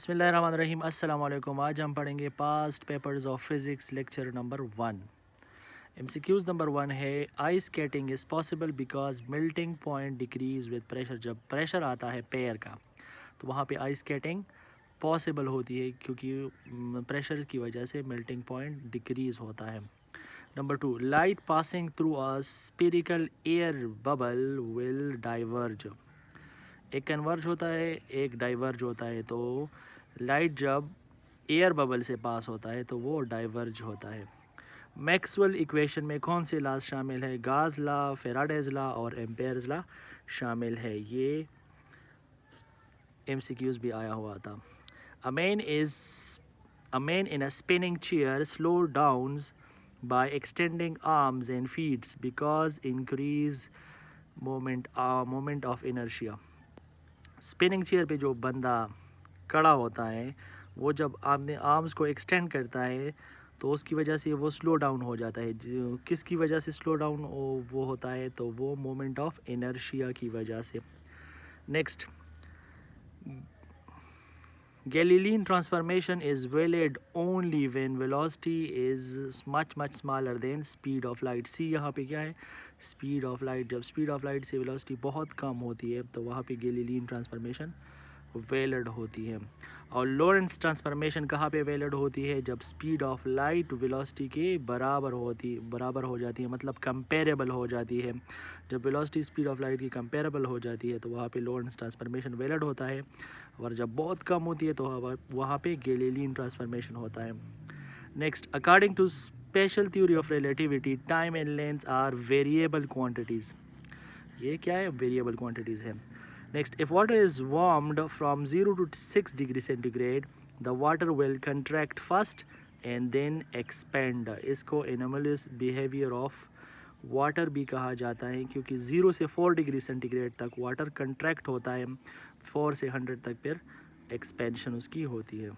बिस्मिल्लाहिर्रहमानिर्रहीम अस्सलाम वालेकुम। आज हम पढ़ेंगे past papers of physics lecture number 1। MCQs number 1 है ice skating is possible because melting point decrease with pressure. जब प्रेशर आता है पेयर का तो वहाँ पे आइस स्केटिंग पॉसिबल होती है क्योंकि प्रेशर की वजह से मेल्टिंग पॉइंट डिक्रीज़ होता है। Number 2, light passing through a spherical air bubble will diverge. एक कन्वर्ज होता है, एक डाइवर्ज होता है। तो लाइट जब एयर बबल से पास होता है तो वो डाइवर्ज होता है। मैक्सवेल इक्वेशन में कौन से लॉज शामिल है? गाज लॉ, फेराडेज लॉ और एम्पेयर्स लॉ शामिल है। ये एमसीक्यूज भी आया हुआ था। A man in a spinning chair slow downs by extending arms and feet because increase moment of inertia। Spinning chair पे जो बंदा खड़ा होता है वो जब आपने आर्म्स को एक्सटेंड करता है तो उसकी वजह से वो स्लो डाउन हो जाता है। किसकी वजह से स्लो डाउन वो होता है? तो वो मोमेंट ऑफ इनर्शिया की वजह से। Next, Galilean transformation is valid only when velocity is much smaller than speed of light। सी यहाँ पे क्या है? Speed of light. जब स्पीड ऑफ लाइट से वेलोसिटी बहुत कम होती है तो वहाँ पे गैलीलियन ट्रांसफॉर्मेशन वैलिड होती है। और लॉरेंस ट्रांसफॉर्मेशन कहाँ पे वैलिड होती है? जब स्पीड ऑफ लाइट वेलोसिटी के बराबर हो जाती है, मतलब कंपेरेबल हो जाती है। जब वेलोसिटी स्पीड ऑफ लाइट की कंपेरेबल हो जाती है तो वहाँ पे लॉरेंस ट्रांसफॉर्मेशन वैलिड होता है। और जब बहुत कम होती है तो वहाँ पे गैलीलियन ट्रांसफॉर्मेशन होता है। Next, according to special theory of relativity time and length are variable quantities. ये क्या है? वेरिएबल क्वांटिटीज़ है। Next, if water is warmed from 0 to 6 degree centigrade the water will contract first and then expand. इसको anomalous behaviour of water भी कहा जाता है क्योंकि 0 से 4 डिग्री सेंटीग्रेड तक वाटर कंट्रैक्ट होता है, 4 से 100 तक फिर एक्सपेंशन उसकी होती है।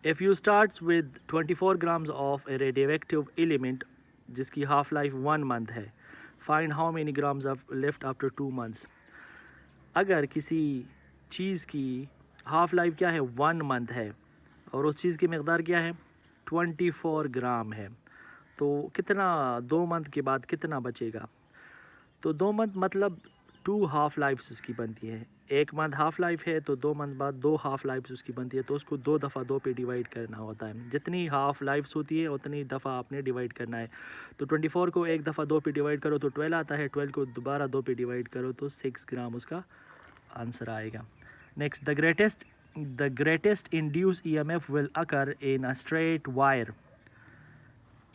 If you start with 24 grams of A radioactive element जिसकी हाफ लाइफ 1 मंथ है, find how many grams of left after 2 months. अगर किसी चीज़ की हाफ लाइफ क्या है? 1 मंथ है और उस चीज़ की मकदार क्या है? 24 ग्राम है, तो कितना 2 मंथ के बाद कितना बचेगा? तो 2 मंथ मतलब 2 हाफ लाइफ्स उसकी बनती है। 1 मंथ हाफ लाइफ है तो 2 मंथ बाद 2 हाफ लाइफ्स उसकी बनती है, तो उसको 2 दफ़ा 2 पे डिवाइड करना होता है। जितनी हाफ लाइफ्स होती है उतनी दफ़ा आपने डिवाइड करना है। तो 24 को 1 दफ़ा 2 पे डिवाइड करो तो 12 आता है, 12 को दोबारा 2 पे डिवाइड करो तो 6 ग्राम उसका आंसर आएगा। Next, the greatest induce EMF will occur in a straight wire.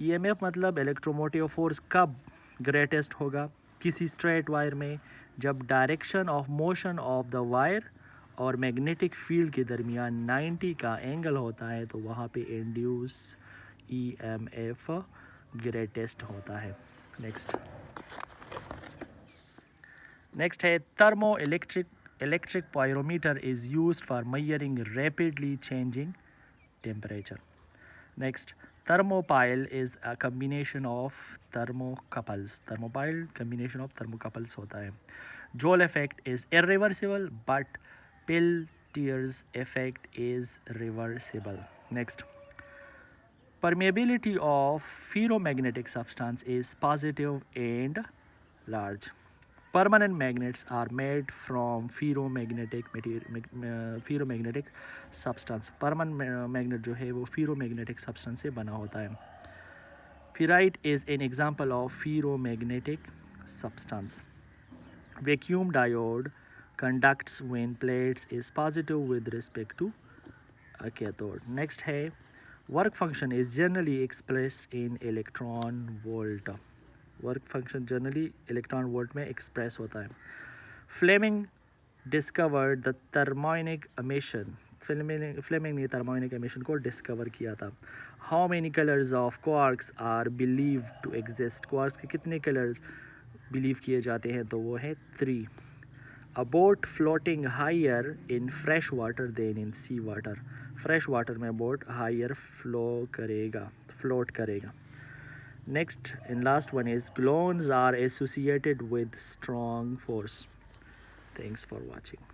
EMF मतलब इलेक्ट्रोमोटिव फोर्स कब ग्रेटेस्ट होगा? किसी स्ट्रेट वायर में जब direction of motion of the wire और मैग्नेटिक फील्ड के दरमियान 90 का एंगल होता है तो वहाँ पे इंड्यूस ईएमएफ ग्रेटेस्ट होता है। नेक्स्ट है thermo electric pyrometer is used for measuring rapidly changing temperature. Next, thermopile is a combination of thermocouples। Thermopile combination of thermocouples होता है। Joule effect is irreversible but Peltier's effect is reversible। Next, permeability of ferromagnetic substance is positive and large। Permanent magnets are made from ferromagnetic substance। permanent magnet जो है वो ferromagnetic substance से बना होता है। Ferrite is an example of ferromagnetic substance। Vacuum diode conducts when plates is positive with respect to a cathode। Next है work function is generally expressed in electron volt। Work function generally electron volt में express होता है। Fleming discovered the thermionic emission. Fleming ने thermionic emission को discover किया था। How many colours of quarks are believe to exist. Quarks के कितने colours believe किए जाते हैं? तो वो है 3। A boat floating higher in fresh water than in sea water. Fresh water में बोट हायर फ्लोट करेगा। Next and last one is gluons are associated with strong force। Thanks for watching.